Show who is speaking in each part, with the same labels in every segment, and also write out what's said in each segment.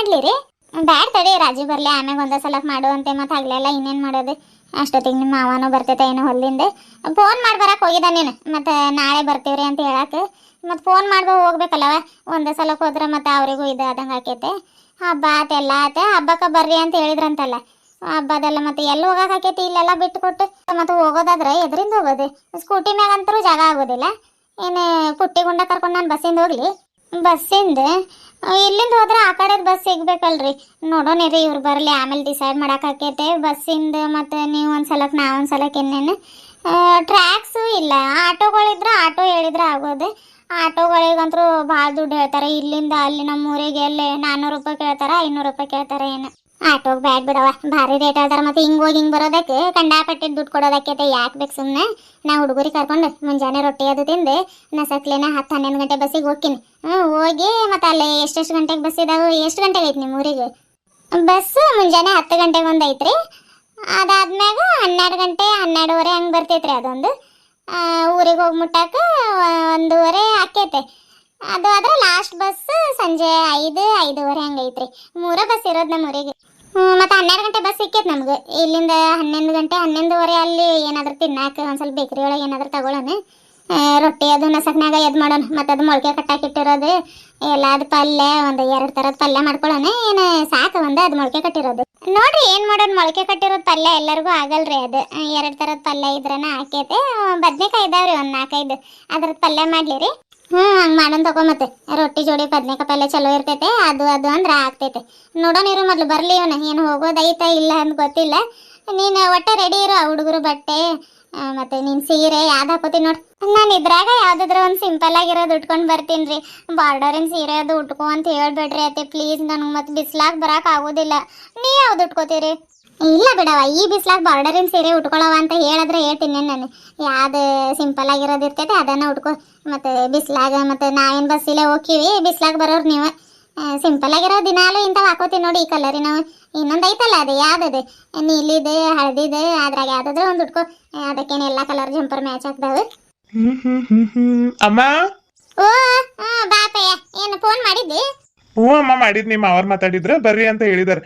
Speaker 1: ಮಾಡ್ಲಿ ರೀ? ಬ್ಯಾಡ್ ತಡಿ, ರಾಜಿ ಬರ್ಲಿ ಆಮ್ಯಾಗ ಒಂದೇ ಸಲ ಮಾಡು ಅಂತೆ. ಮತ್ತೆ ಆಗ್ಲೆಲ್ಲ ಇನ್ನೇನು ಮಾಡೋದು? ಅಷ್ಟೊತ್ತಿಗೆ ನಿಮ್ಮ ಮಾವನೂ ಬರ್ತೈತೆ ಏನೋ ಹೊಲ್ಲಿಂದ. ಫೋನ್ ಮಾಡಿ ಬರಕ್ಕೆ ಹೋಗಿದ್ದ ನೀನು, ಮತ್ತೆ ನಾಳೆ ಬರ್ತೀವ್ರಿ ಅಂತ ಹೇಳಕ್ಕೆ. ಮತ್ತೆ ಫೋನ್ ಮಾಡ್ಬೋ ಹೋಗ್ಬೇಕಲ್ಲವ. ಒಂದೇ ಸಲಕ್ಕೆ ಹೋದ್ರೆ ಮತ್ತೆ ಅವರಿಗೂ ಇದು ಆದಂಗೆ ಆಕೈತೆ. ಹಬ್ಬ ಆತೆಲ್ಲ ಆತೆ, ಹಬ್ಬಕ್ಕೆ ಬರ್ರಿ ಅಂತ ಹೇಳಿದ್ರಂತಲ್ಲ. ಹಬ್ಬದೆಲ್ಲ ಮತ್ತೆ ಎಲ್ಲಿ ಹೋಗಕ್ಕೆ ಆಕೈತಿ? ಇಲ್ಲೆಲ್ಲ ಬಿಟ್ಟು ಕೊಟ್ಟು ಮತ್ತೆ ಹೋಗೋದಾದ್ರೆ ಎದ್ರಿಂದ ಹೋಗೋದು? ಸ್ಕೂಟಿ ಮ್ಯಾಗ ಅಂತರೂ ಜಾಗ ಆಗೋದಿಲ್ಲ. ಏನು ಪುಟ್ಟಿ ಗುಂಡ ಕರ್ಕೊಂಡು ನಾನು ಬಸ್ಸಿಂದ ಹೋಗ್ಲಿ? ಬಸ್ಸಿಂದ ಇಲ್ಲಿಂದ ಹೋದ್ರೆ ಆ ಕಡೆದು ಬಸ್ ಸಿಗ್ಬೇಕಲ್ರಿ. ನೋಡೋಣ ರೀ, ಇವ್ರು ಬರಲಿ ಆಮೇಲೆ ಡಿಸೈಡ್ ಮಾಡಕ್ಕಾಕೈತೆ ಬಸ್ಸಿಂದ. ಮತ್ತು ನೀವು ಒಂದು ಸಲಕ್ಕೆ ನಾ ಒಂದು ಸಲಕ್ಕೆ ಇನ್ನೇನು ಟ್ರ್ಯಾಕ್ಸು ಇಲ್ಲ. ಆಟೋಗಳಿದ್ರೆ ಆಟೋ ಹೇಳಿದ್ರೆ ಆಗೋದು. ಆಟೋಗಳಿಗಂತರೂ ಭಾಳ ದುಡ್ಡು ಹೇಳ್ತಾರೆ. ಇಲ್ಲಿಂದ ಅಲ್ಲಿ ನಮ್ಮ ಊರಿಗೆ ಎಲ್ಲಿ 400 ರೂಪಾಯಿ ಕೇಳ್ತಾರೆ, 500 ರೂಪಾಯಿ ಕೇಳ್ತಾರೆ. ಏನು ಆಟೋಗೆ ಬ್ಯಾಡ್ ಬಿಡವ, ಭಾರಿ ರೇಟ್ ಹೇಳ್ತಾರೆ. ಮತ್ತು ಹಿಂಗೆ ಹೋಗಿ ಹಿಂಗೆ ಬರೋದಕ್ಕೆ ಕಂಡಾಪಟ್ಟಿ ದುಡ್ಡು ಕೊಡೋದಕ್ಕೈತೆ. ಯಾಕೆ ಬೇಕು ಸುಮ್ಮನೆ? ನಾ ಹುಡುಗರಿಗೆ ಕರ್ಕೊಂಡು ಮುಂಜಾನೆ ರೊಟ್ಟಿ ಅದು ತಿಂದು ನಸಕ್ಲೇನ 10-11 ಗಂಟೆ ಬಸ್ಸಿಗೆ ಹೋಗ್ತೀನಿ. ಹೋಗಿ ಮತ್ತು ಅಲ್ಲಿ ಎಷ್ಟೆಷ್ಟು ಗಂಟೆಗೆ ಬಸ್ ಇದಾವೆ? ಎಷ್ಟು ಗಂಟೆಗೆ ಐತಿ ನಿಮ್ಮ ಊರಿಗೆ ಬಸ್ಸು? ಮುಂಜಾನೆ 10 ಗಂಟೆಗೆ ಒಂದು ಐತ್ರಿ. ಅದಾದ್ಮ್ಯಾಗ 12 ಗಂಟೆ 12:30 ಹಂಗೆ ಬರ್ತೈತ್ರಿ ಅದೊಂದು. ಊರಿಗೆ ಹೋಗಿ ಮುಟ್ಟಾಕ 1:30 ಆಕೈತೆ. ಅದು ಆದರೆ ಲಾಸ್ಟ್ ಬಸ್ ಸಂಜೆ 5-5:30 ಹಂಗೆ ಐತ್ರಿ. 3 ಬಸ್ ಇರೋದು ನಮ್ಮ ಊರಿಗೆ. ಮತ್ತು 12 ಗಂಟೆ ಬಸ್ ಸಿಕ್ಕೈತೆ ನಮ್ಗೆ. ಇಲ್ಲಿಂದ 11 ಗಂಟೆ 11:30 ಅಲ್ಲಿ ಏನಾದರೂ ತಿನ್ನಾಕ ಒಂದು ಸ್ವಲ್ಪ ಬೇಕ್ರಿ ಒಳಗೆ ಏನಾದರೂ ತಗೊಳ್ಳೋಣ. ರೊಟ್ಟಿ ಅದು ನಸಕ್ನಾಗ ಎದ್ದು ಮಾಡೋಣ. ಮತ್ತು ಅದು ಮೊಳಕೆ ಕಟ್ಟಾಕಿಟ್ಟಿರೋದು ಎಲ್ಲ, ಅದು ಪಲ್ಯ ಒಂದು 2 ಥರದ ಪಲ್ಯ ಮಾಡ್ಕೊಳ್ಳೋಣ. ಏನು ಸಾಕು ಒಂದು ಅದು ಮೊಳಕೆ ಕಟ್ಟಿರೋದು? ನೋಡ್ರಿ ಏನು ಮಾಡೋಣ, ಮೊಳಕೆ ಕಟ್ಟಿರೋದು ಪಲ್ಯ ಎಲ್ಲರಿಗೂ ಆಗಲ್ರಿ. ಅದು 2 ಥರದ ಪಲ್ಯ ಇದ್ರನ ಆಕೈತೆ. ಬದ್ನೆಕಾಯಿ ಇದಾವ್ರಿ ಒಂದು 4-5, ಅದ್ರದ್ದು ಪಲ್ಯ ಮಾಡಲಿ ರೀ. ಹಂಗೆ ಮಾಡೋಣ ತಗೋ. ಮತ್ತೆ ರೊಟ್ಟಿ ಜೋಡಿ ಬದ್ನೆಕಾಯಿ ಪಲ್ಯ ಚಲೋ ಇರ್ತೈತೆ. ಅದು ಅಂದ್ರೆ ಆಗ್ತೈತೆ. ನೋಡೋಣ ಇರು, ಮೊದಲು ಬರಲಿ. ಇವನು ಏನು ಹೋಗೋದೈತಾ ಇಲ್ಲ ಅಂತ ಗೊತ್ತಿಲ್ಲ. ನೀನು ಒಟ್ಟೆ ರೆಡಿ ಇರು. ಹುಡುಗರು ಬಟ್ಟೆ ಮತ್ತು ನೀನು ಸೀರೆ ಯಾವ್ದು ಹಾಕೋತೀನಿ ನೋಡಿ. ನಾನು ಇದ್ರಾಗ ಯಾವುದಾದ್ರೂ ಒಂದು ಸಿಂಪಲ್ ಆಗಿರೋದು ಉಟ್ಕೊಂಡು ಬರ್ತೀನಿ ರೀ. ಬಾರ್ಡರಿನ ಸೀರೆ ಅದು ಉಟ್ಕೊ ಅಂತ ಹೇಳ್ಬೇಡ್ರಿ ಅತ್ತೆ ಪ್ಲೀಸ್. ನನಗೆ ಮತ್ತೆ ಬಿಸ್ಲಾಗ ಬರೋಕೆ ಆಗೋದಿಲ್ಲ. ನೀವು ಯಾವ್ದು ಉಟ್ಕೋತೀರಿ? ಇಲ್ಲ ಬಿಡವ, ಈ ಬಿಸ್ಲಾಗ ಬಾರ್ಡರಿನ ಸೀರೆ ಉಟ್ಕೊಳ್ಳವ ಅಂತ ಹೇಳಿದ್ರೆ ಹೇಳ್ತೀನಿ ನಾನು. ಯಾವ್ದು ಸಿಂಪಲ್ ಆಗಿರೋದು ಇರ್ತೈತೆ ಅದನ್ನು ಉಟ್ಕೊ. ಮತ್ತು ಬಿಸ್ಲಾಗ ಮತ್ತು ನಾವೇನು ಬಸ್ಸಿಲ್ಲೇ ಹೋಗ್ತೀವಿ, ಬಿಸ್ಲಾಗ ಬರೋರು ನೀವು. ಸಿಂಪಲ್ ಆಗಿರೋ ದಿನಾಲು ಇಂಥವು ಹಾಕೋತೀವಿ ನೋಡಿ, ಈ ಕಲರಿ ನಾವು. ಇನ್ನೊಂದು ಐತಲ್ಲ, ಅದು ಯಾವ್ದದು ನೀಲಿದು ಹಳದಿದು, ಅದ್ರಾಗ ಯಾವುದಾದ್ರೂ ಒಂದು ಉಟ್ಕೊ. ಅದಕ್ಕೇನು ಎಲ್ಲ ಕಲರ್ ಜಂಪರ್ ಮ್ಯಾಚ್ ಆಗ್ತಾವೆ.
Speaker 2: ಅಮ್ಮ.
Speaker 1: ಓ ಬಾಪಯ್ಯ, ಏನು ಫೋನ್ ಮಾಡಿದ್ದಿ?
Speaker 2: ಹ್ಞೂ ಅಮ್ಮ ಮಾಡಿದ್ನಿ. ಅವ್ರು ಮಾತಾಡಿದ್ರೆ ಬರ್ರಿ ಅಂತ ಹೇಳಿದಾರೆ.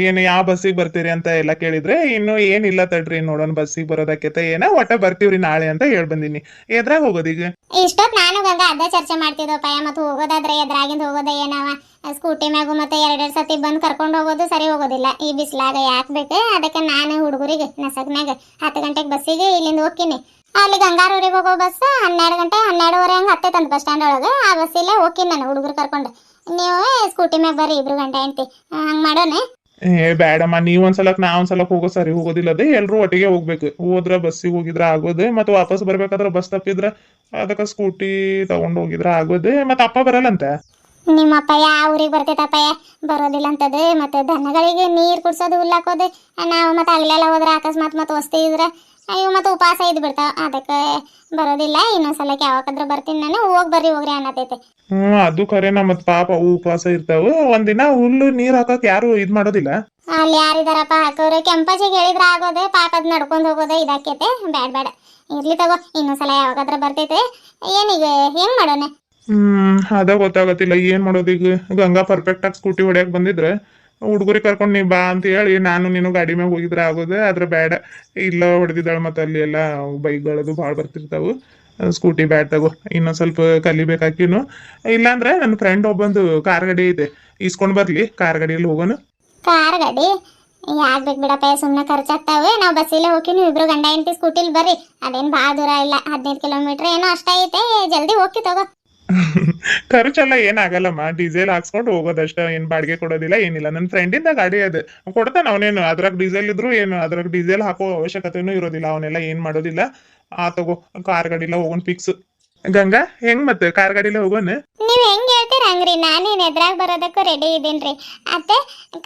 Speaker 2: ಏನು ಯಾವ ಬಸ್ಸಿಗೆ ಬರ್ತೀರಿ ಅಂತ ಎಲ್ಲ ಕೇಳಿದ್ರೆ ಇನ್ನು ಏನಿಲ್ಲ ತಡ್ರಿ, ನೋಡೋಣ ಬಸ್ಸಿಗೆ ಬರೋದಕ್ಕೆ ಏನ ಒಟ್ಟ ಬರ್ತೀವ್ರಿ ನಾಳೆ ಅಂತ ಹೇಳ್ ಬಂದಿನಿ. ಎದ್ರಾಗ ಹೋಗೋದೀಗ?
Speaker 1: ಇಷ್ಟೊತ್ತು ನಾನು ಗಂಗ ಅದೇ ಚರ್ಚೆ ಮಾಡ್ತಿದ್ದೋಪಯ್ಯ. ಮತ್ತು ಹೋಗೋದಾದ್ರೆ ಎದ್ರಾಗಿಂದ ಹೋಗೋದ ಏನವ? ಸ್ಕೂಟಿ ಮ್ಯಾಗು ಮತ್ತೆ 2 ಸತಿ ಬಂದು ಕರ್ಕೊಂಡು ಹೋಗೋದು ಸರಿ ಹೋಗೋದಿಲ್ಲ. ಈ ಬಿಸಿಲಾಗ ಯಾಕೆ ಬೇಕು? ಅದಕ್ಕೆ ನಾನು ಹುಡುಗರಿಗೆ ನಸಕ್ನಾಗ 10 ಗಂಟೆಗೆ ಬಸ್ಸಿಗೆ ಇಲ್ಲಿಂದ ಹೋಗ್ತೀನಿ. ಅಲ್ಲಿ ಗಂಗಾರೂರಿಗೆ ಹೋಗೋ ಬಸ್ 12 ಗಂಟೆ 12:30 ಹಂಗೆ ಹತ್ತೈತಂತ ಬಸ್ ಸ್ಟ್ಯಾಂಡ್ ಒಳಗೆ. ಆ ಬಸ್ಸಿಲ್ಲೇ ಹೋಗ್ತೀನಿ ನಾನು ಹುಡುಗರು ಕರ್ಕೊಂಡು. ನೀವು ಸ್ಕೂಟಿ ಮ್ಯಾಗ ಬರ್ರಿ, 2 ಗಂಟೆ ಅಂತಿ. ಹಂಗೆ ಮಾಡೋಣ.
Speaker 2: ಬೇಡಮ್ಮ, ನೀವ್ ಒಂದ್ಸಲಕ್ ನಾ ಒಂದ್ಸಲಕ್ ಹೋಗೋ ಸರಿ ಹೋಗೋದಿಲ್ಲ. ಅದೇ ಎಲ್ರು ಒಟ್ಟಿಗೆ ಹೋಗ್ಬೇಕು. ಹೋದ್ರ ಬಸ್ಸಿಗೆ ಹೋಗಿದ್ರ ಆಗೋದು, ಮತ್ತೆ ವಾಪಸ್ ಬರ್ಬೇಕಾದ್ರೆ ಬಸ್ ತಪ್ಪಿದ್ರ ಅದಕ್ಕೆ ಸ್ಕೂಟಿ ತಗೊಂಡ್ ಹೋಗಿದ್ರ ಆಗೋದು. ಮತ್ತೆ ಅಪ್ಪ ಬರಲ್ಲಂತ?
Speaker 1: ನಿಮ್ಮಪ್ಪ ಯಾವ ಊರಿಗೆ ಬರ್ತೈತಪ್ಪಯ್ಯ? ಬರೋದಿಲ್ಲ ಅಂತದ. ಮತ್ತು ದನಗಳಿಗೆ ನೀರು ಕುಡ್ಸೋದು ಹುಲ್ಲಾಕೋದು ನಾವು. ಮತ್ತು ಅಲ್ಲೆಲ್ಲ ಹೋದ್ರೆ ಅಕಸ್ಮಾತ್ ಮತ್ತೆ ವಸ್ತಿ ಇದ್ರೆ ಅಯ್ಯೋ ಮತ್ತೆ ಉಪವಾಸ ಇದ್ದು ಬಿಡ್ತಾವ. ಅದಕ್ಕೆ ಬರೋದಿಲ್ಲ. ಇನ್ನೊಂದ್ಸಲಕ್ಕೆ ಯಾವಾಗಾದ್ರೂ ಬರ್ತೀನಿ ನಾನು. ಹೋಗ್ರಿ ಅನ್ನತೈತೆ.
Speaker 2: ಅದು ಖರೇನ. ಮತ್ ಪಾಪ ಅವು ಉಪವಾಸ ಇರ್ತಾವ. ಒಂದಿನ ಹುಲ್ಲು ನೀರ್ ಹಾಕಕ್ ಯಾರು ಇದ್ ಮಾಡೋದಿಲ್ಲ.
Speaker 1: ಅಲ್ಲಿ ಯಾರಿದಾರಪ್ಪ ಹಾಕೋರು? ಕೆಂಪಜಿಗೆ ಹೇಳಿದ್ರೆ ಆಗೋದೆ, ಪಾಪ ಅದ್ ನಡ್ಕೊಂಡು ಹೋಗೋದೆ ಇದಾಕೈತೆ. ಬೇಡ ಇರ್ಲಿ ತಗೋ, ಇನ್ನೊಂದ್ಸಲ ಯಾವಾಗಾದ್ರೂ ಬರ್ತೈತೆ. ಏನೀಗ ಹೆಂಗ್ ಮಾಡೋಣ?
Speaker 2: ಅದ ಗೊತ್ತಾಗತ್ತಿಲ್ಲ ಏನ್ ಮಾಡೋದೀಗ. ಗಂಗಾ ಪರ್ಫೆಕ್ಟ್ ಆಗಿ ಸ್ಕೂಟಿ ಹೊಡ್ಯಾಕ್ ಬಂದಿದ್ರೆ ಹುಡುಗರಿಗೆ ಕರ್ಕೊಂಡು ನೀ ಬಾ ಅಂತ ಹೇಳಿ ನಾನು ನೀನು ಗಾಡಿ ಮ್ಯಾಗ ಹೋಗಿದ್ರೆ ಆಗೋದು. ಆದ್ರೆ ಬೇಡ, ಇಲ್ಲ ಹೊಡೆದಿದ್ದಾಳೆ. ಮತ್ತೆ ಅಲ್ಲಿ ಎಲ್ಲ ಬೈಕ್ಗಳದು ಭಾಳ ಬರ್ತಿರ್ತಾವು. ಸ್ಕೂಟಿ ಬ್ಯಾಡ್ ತಗೋ. ಇನ್ನೊಂದ್ ಸ್ವಲ್ಪ ಕಲಿಬೇಕಾಕಿನು. ಇಲ್ಲಾಂದ್ರೆ ನನ್ನ ಫ್ರೆಂಡ್ ಒಬ್ಬಂದು ಕಾರ್ ಗಾಡಿ ಐತೆ, ಇಸ್ಕೊಂಡ್ ಬರ್ಲಿ. ಕಾರ್ ಗಾಡಿಯಲ್ಲಿ ಹೋಗೋಣ.
Speaker 1: ಕಾರ್ ಗಾಡಿ ಯಾಕೆ ಬೇಕು ಬಿಡಪ್ಪ, ಸುಮ್ಮನೆ ಖರ್ಚಾಗ್ತಾವೆ. ನಾವು ಬಸ್ಸಿಲ್ಲೇ ಹೋಗಿ ನೀವು 2 ಗಂಟೆ ಹೆಂಡತಿ ಸ್ಕೂಟಿಲಿ ಬರ್ರಿ. ಅದೇನು ಭಾಳ ದೂರ ಇಲ್ಲ, 15 ಕಿಲೋಮೀಟ್ರ್ ಏನೋ ಅಷ್ಟ ಐತೆ. ಜಲ್ದಿ ಹೋಗಿ ತಗೋ.
Speaker 2: ಖರ್ಚೆಲ್ಲ ಏನಾಗಲ್ಲಮ್ಮ, ಡೀಸೆಲ್ ಹಾಕ್ಸ್ಕೊಂಡು ಹೋಗೋದಷ್ಟ. ಏನ್ ಬಾಡಿಗೆ ಕೊಡೋದಿಲ್ಲ ಏನಿಲ್ಲ. ನನ್ನ ಫ್ರೆಂಡಿಂದ ಗಾಡಿ ಅದು ಕೊಡ್ತಾನ ಅವನೇನು. ಅದ್ರಾಗ ಡೀಸೆಲ್ ಇದ್ರು ಏನು ಅದ್ರಾಗ ಡೀಸೆಲ್ ಹಾಕೋ ಅವಶ್ಯಕತೆನೂ ಇರೋದಿಲ್ಲ. ಅವನೆಲ್ಲ ಏನ್ ಮಾಡೋದಿಲ್ಲ. ತಗೋ, ಕಾರ್ ಗಾಡಿಲ್ಲ ಹೋಗೋಣ ಫಿಕ್ಸ್. ಗಂಗಾ ಹೆಂಗ್ ಮತ್ತೆ ಕಾರ್ ಗಾಡಿಲ್ಲ ಹೋಗೋಣ?
Speaker 1: ನೀವು ಹೆಂಗ್ ಹೇಳ್ತೀರ ಹಂಗ್ರಿ. ನಾನೇನು ಎದ್ರಾಗ ಬರೋದಕ್ಕೂ ರೆಡಿ ಇದ್ದೀನ್ರಿ ಅತ್ತೆ.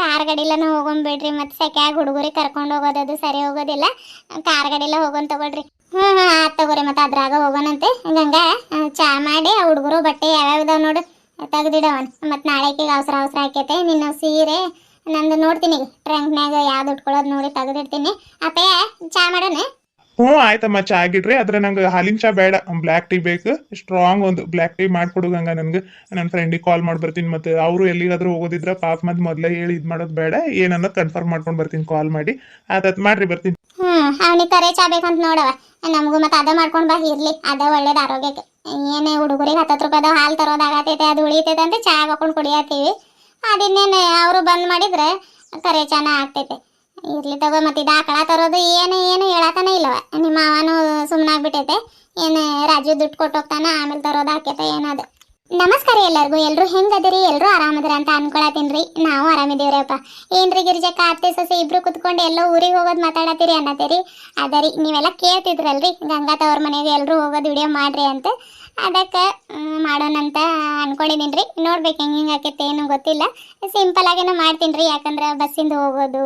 Speaker 1: ಕಾರ್ ಗಾಡಿಲನ ಹೋಗೋಣ ಬಿಡ್ರಿ. ಮತ್ತೆ ಸೆಕ್ಯಾಗ ಹುಡುಗರಿಗೆ ಕರ್ಕೊಂಡು ಹೋಗೋದದು ಸರಿ ಹೋಗೋದಿಲ್ಲ. ಕಾರ್ ಗಾಡಿಲ್ಲ ಹೋಗೋಣ ತಗೊಳ್ರಿ. ಆತ್ ತಗೋರಿ. ಮತ್ತೆ ಅದ್ರಾಗ ಹೋಗೋಣಂತೆ. ಗಂಗಾ ಚಾ ಮಾಡಿ ಆ ಹುಡುಗರು ಬಟ್ಟೆ ಯಾವ್ಯಾವ್ದಾವ್ ನೋಡು ತೆಗ್ದಿಡವನ್. ಮತ್ತು ನಾಳೆಗೆ ಅವಸರ ಹಾಕೈತೆ. ನಿನ್ನ ಸೀರೆ ನಂದು ನೋಡ್ತೀನಿ ಟ್ರಂಕ್ನಾಗ ಯಾವ್ದು ಉಟ್ಕೊಳ್ಳೋದು ನೋಡಿ ತೆಗೆದಿಡ್ತೀನಿ. ಅಪ್ಪಯ್ಯ ಚಾ ಮಾಡೋಣ?
Speaker 2: ಹ್ಞೂ ಆಯ್ತಮ್ಮ ಚಾ ಆಗಿಡ್ರಿ ಆದ್ರೆ ನಂಗೆ ಹಾಲಿನ ಚಾ ಬೇಡ ಬ್ಲ್ಯಾಕ್ ಟೀ ಬೇಕು ಸ್ಟ್ರಾಂಗ್ ಒಂದು ಬ್ಲ್ಯಾಕ್ ಟೀ ಮಾಡ್ಕೊಡು ಗಂಗ ನನ್ಗೆ ನನ್ನ ಫ್ರೆಂಡಿಗೆ ಕಾಲ್ ಮಾಡಿ ಬರ್ತೀನಿ ಮತ್ತೆ ಅವರು ಎಲ್ಲಿಗಾದ್ರೂ ಹೋಗೋದಿದ್ರ ಪಾಪ ಮತ್ತೆ ಮೊದಲೇ ಹೇಳಿ ಇದು ಮಾಡೋದು ಬೇಡ ಏನನ್ನೋದು ಕನ್ಫರ್ಮ್ ಮಾಡ್ಕೊಂಡು ಬರ್ತೀನಿ ಕಾಲ್ ಮಾಡಿ ಆದತ್ ಮಾಡ್ರಿ ಬರ್ತೀನಿ.
Speaker 1: ಅವನಿಗೆ ಕರೆ ಚಾ ಬೇಕಂತ ನೋಡವ ನಮಗೂ ಮತ್ತೆ ಅದ ಮಾಡ್ಕೊಂಡು ಬಾ ಇರ್ಲಿ ಅದ ಒಳ್ಳೇದು ಆರೋಗ್ಯಕ್ಕೆ. ಏನೇ ಹುಡುಗರಿಗೆ 10 ರೂಪಾಯಿದ ಹಾಲು ತರೋದಾಗತೈತೆ ಅದು ಉಳಿತೈತೆ ಅಂತ ಚಾ ಹಾಕೊಂಡು ಕುಡಿಯತ್ತೀವಿ. ಅದಿನ್ನೇನೆ ಅವರು ಬಂದ್ ಮಾಡಿದ್ರೆ ಕರೆ ಚಾನ ಆಗ್ತೈತೆ. ಇರ್ಲಿ ತಗೋ ಮತ್ತೆ ಇದು ಆಕಳ ತರೋದು ಏನು ಹೇಳತಾನೆ ಇಲ್ಲವ ನಿಮ್ಮ ಅವನು ಸುಮ್ಮನಾಗ್ಬಿಟ್ಟೈತೆ. ಏನು ರಾಜು ದುಡ್ಡು ಕೊಟ್ಟು ಹೋಗ್ತಾನ ಆಮೇಲೆ ತರೋದು ಆಕೈತೆ ಏನದು. ನಮಸ್ಕಾರ ಎಲ್ಲರಿಗೂ. ಎಲ್ಲರೂ ಹೆಂಗದಿರಿ? ಎಲ್ಲರೂ ಆರಾಮದಿರ ಅಂತ ಅನ್ಕೊಳತೀನ್ರಿ. ನಾವು ಆರಾಮಿದೇವ್ರಪ್ಪ. ಏನ್ರಿ ಗಿರಿಜಕ್ಕ ಅತ್ತೆ ಸೊಸೆ ಇಬ್ರು ಕುತ್ಕೊಂಡು ಎಲ್ಲೋ ಊರಿಗೆ ಹೋಗೋದು ಮಾತಾಡತ್ತೀರಿ ಅನ್ನತ್ತೀರಿ. ಅದರಿ ನೀವೆಲ್ಲ ಕೇಳ್ತಿದ್ರಲ್ರಿ ಗಂಗಾ ತವ್ರ ಮನೆಗೆ ಎಲ್ಲರೂ ಹೋಗೋದು ವಿಡಿಯೋ ಮಾಡ್ರಿ ಅಂತ. ಅದಕ್ಕೆ ಮಾಡೋಣಂತ ಅನ್ಕೊಂಡಿದ್ದೀನಿ. ನೋಡ್ಬೇಕು ಹೆಂಗೆ ಆಕೈತೆ ಏನು ಗೊತ್ತಿಲ್ಲ. ಸಿಂಪಲ್ ಆಗೇನೋ ಮಾಡ್ತೀನಿ ಯಾಕಂದ್ರೆ ಬಸ್ಸಿಂದ ಹೋಗೋದು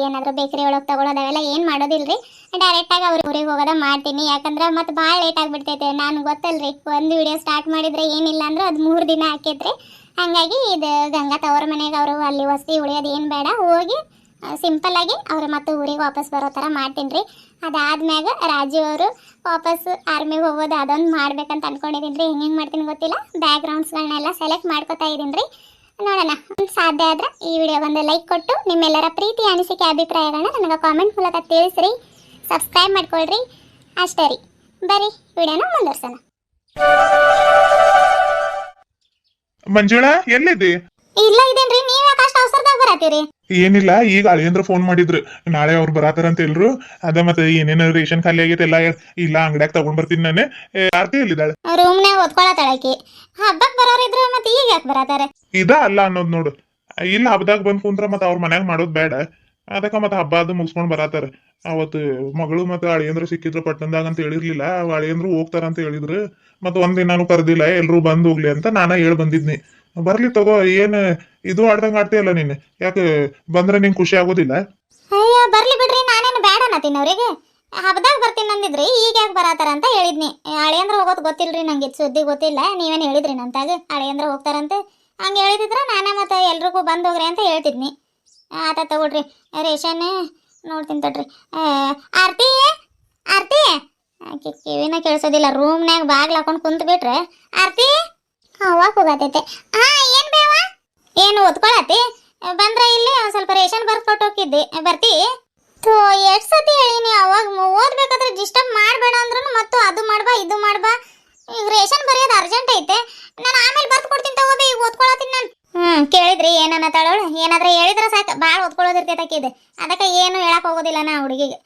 Speaker 1: ಏನಾದರೂ ಬೇಕರಿ ಒಳಗೆ ತಗೊಳ್ಳೋದು ಅವೆಲ್ಲ ಏನು ಮಾಡೋದಿಲ್ರಿ. ಡೈರೆಕ್ಟಾಗಿ ಅವ್ರ ಊರಿಗೆ ಹೋಗೋದ ಮಾಡ್ತೀನಿ. ಯಾಕಂದ್ರೆ ಮತ್ತೆ ಭಾಳ ಲೇಟ್ ಆಗಿಬಿಡ್ತೈತೆ. ನಾನು ಗೊತ್ತಲ್ರಿ ಒಂದು ವಿಡಿಯೋ ಸ್ಟಾರ್ಟ್ ಮಾಡಿದ್ರೆ ಏನಿಲ್ಲ ಅಂದ್ರೆ ಅದು 3 ದಿನ ಆಕೈತ್ರಿ. ಹಾಗಾಗಿ ಇದು ಗಂಗಾ ತವ್ರ ಮನೆಗೆ ಅವರು ಅಲ್ಲಿ ವಸತಿ ಉಳಿಯೋದು ಏನು ಬೇಡ, ಹೋಗಿ ಸಿಂಪಲ್ ಆಗಿ ಅವ್ರು ಮತ್ತೆ ಊರಿಗೆ ವಾಪಸ್ ಬರೋ ಥರ ಮಾಡ್ತೀನಿ ರೀ. ಅದಾದ್ಮ್ಯಾಗ ರಾಜು ಅವರು ವಾಪಸ್ ಆರ್ಮಿಗೆ ಹೋಗೋದು ಅದೊಂದು ಮಾಡ್ಬೇಕಂತ ಅನ್ಕೊಂಡಿದ್ದೀನಿ ರೀ. ಹೆಂಗೆ ಮಾಡ್ತೀನಿ ಗೊತ್ತಿಲ್ಲ. ಬ್ಯಾಕ್ಗ್ರೌಂಡ್ಸ್ಗಳನ್ನೆಲ್ಲ ಸೆಲೆಕ್ಟ್ ಮಾಡ್ಕೊತಾ ಇದ್ದೀನಿ ರೀ. ನೋಡೋಣ ಸಾಧ್ಯ ಆದ್ರೆ ಈ ವಿಡಿಯೋ ಒಂದು ಲೈಕ್ ಕೊಟ್ಟು ನಿಮ್ಮೆಲ್ಲರ ಪ್ರೀತಿ ಅನಿಸಿಕೆ ಅಭಿಪ್ರಾಯಗಳನ್ನ ನನಗೆ ಕಾಮೆಂಟ್ ಮೂಲಕ ತಿಳಿಸ್ರಿ. ಸಬ್ಸ್ಕ್ರೈಬ್ ಮಾಡ್ಕೊಳ್ರಿ ಅಷ್ಟೇ ರೀ. ಬರೀ ವಿಡಿಯೋನ ಮುಂದುವರ್ಸೋಣ.
Speaker 2: ಮಂಜುಳಾ ಎಲ್ಲಿದ್ದಿ?
Speaker 1: ಇಲ್ಲ ಇದೇನ್ರಿ, ನೀವ್ ಯಾಕೆ ಅಷ್ಟು ಅವಸರದಾಗ ಬರತ್ತೀರಿ?
Speaker 2: ಏನಿಲ್ಲ, ಈಗ ಅಳಿಯಂದ್ರ ಫೋನ್ ಮಾಡಿದ್ರು ನಾಳೆ ಅವ್ರು ಬರಾತಾರಂತ ಎಲ್ರು. ಅದ ಮತ್ತೆ ಏನೇನು ರೇಷನ್ ಖಾಲಿ ಆಗೈತೆ ಎಲ್ಲ ಇಲ್ಲ ಅಂಗಡ್ಯಾಗ ತಗೊಂಡ್ ಬರ್ತೀನಿ ನಾನು. ಆರ್ತಿ ಎಲ್ಲಿದ್ದಾಳೆ?
Speaker 1: ರೂಮ್ನಾಗ ಓದ್ಕೊಳತಾಳಕಿ. ಹಬ್ಬಕ್ ಬರೋರಿದ್ರು ಮತ್ತೆ ಈಗ ಯಾಕೆ ಬರತಾರೆ?
Speaker 2: ಇದ ಅಲ್ಲ ಅನ್ನೋದು ನೋಡು. ಇಲ್ಲ ಹಬ್ಬದಾಗ ಬಂದ್ ಕುಂತ್ರ ಮತ್ತೆ ಅವ್ರ ಮನ್ಯಾಗ ಮಾಡೋದ್ ಬೇಡ. ಅದಕ್ಕ ಮತ್ತೆ ಹಬ್ಬ ಅದು ಮುಗಿಸ್ಕೊಂಡ್ ಬರಾತಾರ. ಅವತ್ತು ಮಗಳು ಮತ್ತೆ ಅಳಿಯಂದ್ರು ಸಿಕ್ಕಿದ್ರು ಪಟ್ಟಣದಾಗ ಅಂತ ಹೇಳಿರ್ಲಿಲ್ಲ. ಅಳಿಯಂದ್ರು ಹೋಗ್ತಾರ ಅಂತ ಹೇಳಿದ್ರು. ಮತ್ತೆ ಒಂದಿನಾನು ಕರ್ದಿಲ್ಲ, ಎಲ್ರು ಬಂದ್ ಹೋಗ್ಲಿ ಅಂತ ನಾನ ಹೇಳ್ ಬಂದಿದ್ನಿ. ಬರ್ಲಿ ತಗೋ, ಏನ್ ಇದು ಆಡ್ದಂಗ ಆಡ್ತೀಯಲ್ಲ ನೀನ್. ಯಾಕೆ ಬಂದ್ರೆ ನಿಂಗೆ ಖುಷಿ ಆಗೋದಿಲ್ಲ?
Speaker 1: ಅಯ್ಯ ಬರ್ಲಿ ಬಿಡ್ರಿ, ನಾನೇನು ಬೇಡ ಅನ್ನತೀನಿ ಅವ್ರಿಗೆ. ಹಬ್ಬದಾಗ ಬರ್ತೀನಿ ಅಂದಿದ್ರಿ, ಈಗ ಯಾಕೆ ಬರತಾರ ಅಂತ ಹೇಳಿದ್ನಿ. ಅಳಿಯಂದ್ರ ಹೋಗೋದು ಗೊತ್ತಿಲ್ರಿ ನಂಗೆ, ಸುದ್ದಿ ಗೊತ್ತಿಲ್ಲ. ನೀವೇನು ಹೇಳಿದ್ರಿ ನಂತಾಗ ಅಳಿಯಂದ್ರ ಹೋಗ್ತಾರಂತೆ. ಹಂಗೆ ಹೇಳಿದಿದ್ರ ನಾನೇ ಮತ್ತೆ ಎಲ್ರಿಗೂ ಬಂದ್ ಹೋಗ್ರಿ ಅಂತ ಹೇಳ್ತಿದ್ನಿ. ಆತ ತಗೊಳ್ರಿ ರೇಷನ್ ನೋಡ್ತೀನಿ ತಡ್ರಿ. ಆರ್ತಿ ಆರ್ತಿ ಕಿವಿನ ಕೇಳಿಸೋದಿಲ್ಲ. ರೂಮ್ನ್ಯಾಗ ಬಾಗ್ಲ ಹಾಕೊಂಡು ಕುಂತ್ ಬಿಟ್ರೆ ಆರ್ತಿ ಅವಾಗ ಹೋಗತೈತೆ. ಏನ್ ಬೇವ? ಏನು ಓದ್ಕೊಳತಿ? ಬಂದ್ರೆ ಇಲ್ಲಿ ಒಂದ್ ಸ್ವಲ್ಪ ರೇಷನ್ ಬರ್ದು ಕೊಟ್ಟು ಹೋಗಿದ್ದೆ, ಬರ್ತಿ? ಥೋ ಎಷ್ಟು ಸತಿ ಹೇಳಿನಿ, ಅವಾಗ ಓದ್ಬೇಕಾದ್ರೆ ಡಿಸ್ಟರ್ಬ್ ಮಾಡಬೇಡ ಅಂದ್ರೂ ಮತ್ತು ಅದು ಮಾಡ್ಬಾ ಇದು ಮಾಡ್ಬಾ. ಈಗ ರೇಷನ್ ಬರೆಯೋದು ಅರ್ಜೆಂಟ್ ಐತೆ, ನಾನು ಆಮೇಲೆ ಬರ್ದು ಕೊಡ್ತೀನಿ ತಗೋಬಿ, ಈಗ ಓದ್ಕೊಳತೀನಿ ನಾನು. ಕೇಳಿದ್ರಿ ಏನನ್ನ ತಳೋಳು? ಏನಾದ್ರೆ ಹೇಳಿದ್ರೆ ಸಾಕು, ಭಾಳ ಓದ್ಕೊಳ್ಳೋದಿರ್ತೈತೆ ಆಕಿದೆ. ಅದಕ್ಕೆ ಏನು ಹೇಳಕ್ ಹೋಗೋದಿಲ್ಲ ನಾ ಹುಡುಗಿಗೆ.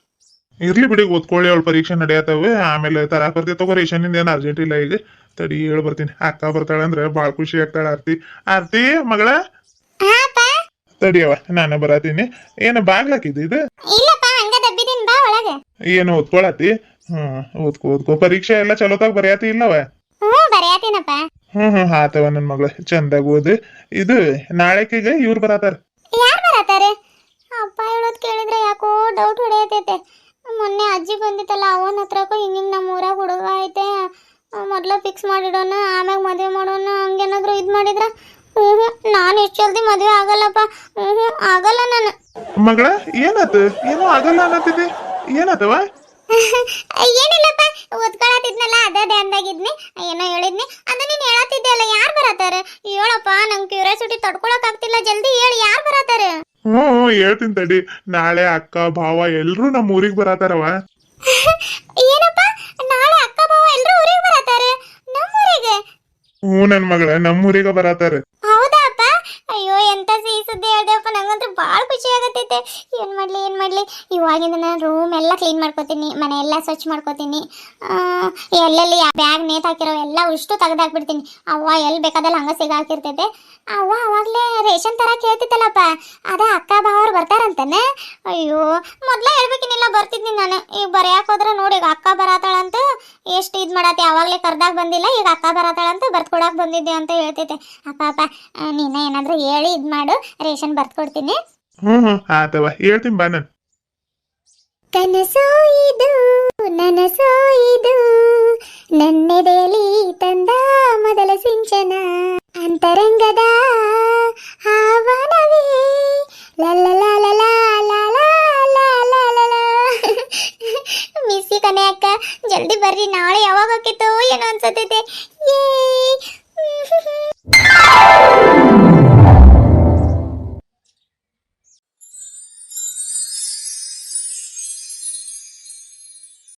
Speaker 2: ಇರ್ಲಿ ಬಿಡಿ, ಓದ್ಕೊಳ್ಳಿ, ಅವಳ ಪರೀಕ್ಷೆ ನಡೆಯತ್ತವೆ. ಆಮೇಲೆ ತರಾಕ್ ಬರ್ತೀವಿ ತಗೋ. ರೇಷನ್ ಏನು ಅರ್ಜೆಂಟ್ ಇಲ್ಲ ಈಗ. ತಡಿ ಹೇಳಿ ಬರ್ತೀನಿ. ಅಕ್ಕ ಬರ್ತಾಳೆ ಅಂದ್ರೆ ಭಾಳ ಖುಷಿ ಆಗ್ತಾಳೆ ಆರ್ತಿ. ಆರ್ತಿ ಮಗಳ ತಡಿಯವ, ನಾನು ಬರತೀನಿ. ಏನು ಬಾಗ್ಲಾಕಿದ್ದು ಇದು?
Speaker 1: ಇಲ್ಲಪ್ಪ, ಹಂಗ ದಬ್ಬಿದೀನಿ, ಬಾ ಒಳಗೆ.
Speaker 2: ಏನು ಓದ್ಕೊಳತಿ? ಓದ್ಕೋ. ಪರೀಕ್ಷೆ ಎಲ್ಲ ಚಲೋತಾಗ ಬರೆಯತಿ ಇಲ್ಲವ?
Speaker 1: ಬರೆಯತೀನಪ್ಪ.
Speaker 2: ಆತವ ನನ್ ಮಗಳ, ಚಂದಾಗ ಓದು. ಇದು ನಾಳೆಕಿಗೆ ಇವ್ರು ಬರತಾರ.
Speaker 1: ಯಾರು ಬರತಾರೆ? ಅಪ್ಪ ಹೇಳೋದು ಕೇಳಿದ್ರೆ ಯಾಕೋ ಡೌಟ್ ಹೊಡೆಯತೈತೆ. ಮೊನ್ನೆ ಅಜ್ಜಿ ಬಂದಿತ್ತಲ್ಲ, ಅವನ ಹತ್ರಕ್ಕೂ ಹಿಂಗೆ ನಮ್ಮ ಊರಾಗ ಹುಡುಗ ಐತೆ, ಮೊದಲು ಫಿಕ್ಸ್ ಮಾಡಿಡೋಣ ಆಮ್ಯಾಗ ಮದುವೆ ಮಾಡೋಣ ಹಂಗೇನಾದ್ರು ಇದು ಮಾಡಿದ್ರ ನಾನು ಎಷ್ಟು ಜಲ್ದಿ ಮದುವೆ ಆಗಲ್ಲಪ್ಪ. ಆಗಲ್ಲ ನಾನು.
Speaker 2: ಮಗಳ ಏನಾತ? ಏನೋ ಆಗಲ್ಲ ಅನ್ನತ್ತಿದ್ದೆ, ಏನಾತವ?
Speaker 1: ಏನಿಲ್ಲಪ್ಪ, ಓದ್ಕೊಳತಿದ್ನಲ್ಲ ಅದೇ ಅಂದಾಗಿದ್ನಿ. ಏನೋ ಹೇಳಿದ್ನಿ ಅದ ನೀನು ಹೇಳತ್ತಿದ್ದೆ ಅಲ್ಲ. ಯಾರು ಬರತಾರೆ ಹೇಳಪ್ಪ, ನಂಗೆ ಕ್ಯೂರಿಯಾಸಿಟಿ ತಡ್ಕೊಳಕ್ ಆಗ್ತಿಲ್ಲ. ಜಲ್ದಿ ಹೇಳಿ, ಯಾರು ಬರತಾರೆ?
Speaker 2: ಹೇಳ್ತೀನಿ ತಡಿ. ನಾಳೆ ಅಕ್ಕ ಭಾವ ಎಲ್ರು ನಮ್ಮ ಊರಿಗೆ ಬರತಾರವ.
Speaker 1: ಏನಪ್ಪ, ನಾಳೆ ಅಕ್ಕ ಬಾವ ಎಲ್ರು ಊರಿಗೆ ಬರತಾರೆ? ನಮ್ಮೂರಿಗೆ?
Speaker 2: ನನ್ ಮಗಳ ನಮ್ಮೂರಿಗೆ ಬರತಾರ.
Speaker 1: ಹೌದಾ ಅಪ್ಪ? ಅಯ್ಯೋ ಎಂತ ಸಿಹಿ ಸುದ್ದಿ ಹೇಳ್ದೆಪ್ಪ, ನಂಗಂತೂ ಭಾಳ ಖುಷಿ ಆಗತ್ತೈತೆ. ಏನು ಮಾಡಲಿ ಇವಾಗಿಂದ ನಾನು ರೂಮ್ ಎಲ್ಲ ಕ್ಲೀನ್ ಮಾಡ್ಕೋತೀನಿ, ಮನೆ ಎಲ್ಲ ಸ್ವಚ್ಛ ಮಾಡ್ಕೋತೀನಿ. ಎಲ್ಲೆಲ್ಲಿ ಬ್ಯಾಗ್ ನೇತು ಹಾಕಿರೋ ಎಲ್ಲ ಉಷ್ಟು ತೆಗೆದಾಕ್ಬಿಡ್ತೀನಿ. ಅವ್ವ ಎಲ್ಲಿ ಬೇಕಾದಲ್ಲಿ ಹಂಗೆ ಸಿಗಾಕಿರ್ತೈತೆ. ಅವ್ವ ಅವಾಗಲೇ ರೇಷನ್ ತರ ಕೇಳ್ತಿತ್ತಲ್ಲಪ್ಪ, ಅದೇ ಅಕ್ಕ ಭಾವರು ಬರ್ತಾರಂತಾನೆ. ಅಯ್ಯೋ ಮೊದಲೇ ಹೇಳ್ಬೇಕಿನಿಲ್ಲ, ಬರ್ತಿದ್ನಿ ನಾನು. ಈಗ ಬರೆಯಕ್ಕೆ ಹೋದ್ರೆ ನೋಡಿ, ಈಗ ಅಕ್ಕ ಬರತಾಳಂತ ಎಷ್ಟು ಇದು ಮಾಡತ್ತೆ. ಅವಾಗಲೇ ಕರ್ದಾಗ ಬಂದಿಲ್ಲ, ಈಗ ಅಕ್ಕ ಬರತಾಳಂತ ಬರ್ಕೊಡಕ್ಕೆ ಬಂದಿದ್ದೆ ಅಂತ ಹೇಳ್ತೈತೆ. ಅಪ್ಪ ನೀನೇ ಏನಾದರೂ ಹೇಳಿ ಇದು ಮಾಡು, ರೇಷನ್ ಬರ್ಕೊಡ್ತೀನಿ.
Speaker 2: ಆತವ, ಹೇಳ್ತೀನಿ ಬಾ ನಾನು.
Speaker 1: ಕನಸೋ ಇದು ನನಸೋ ಇದು, ನನ್ನೆದೆಯಲ್ಲಿ ತಂದ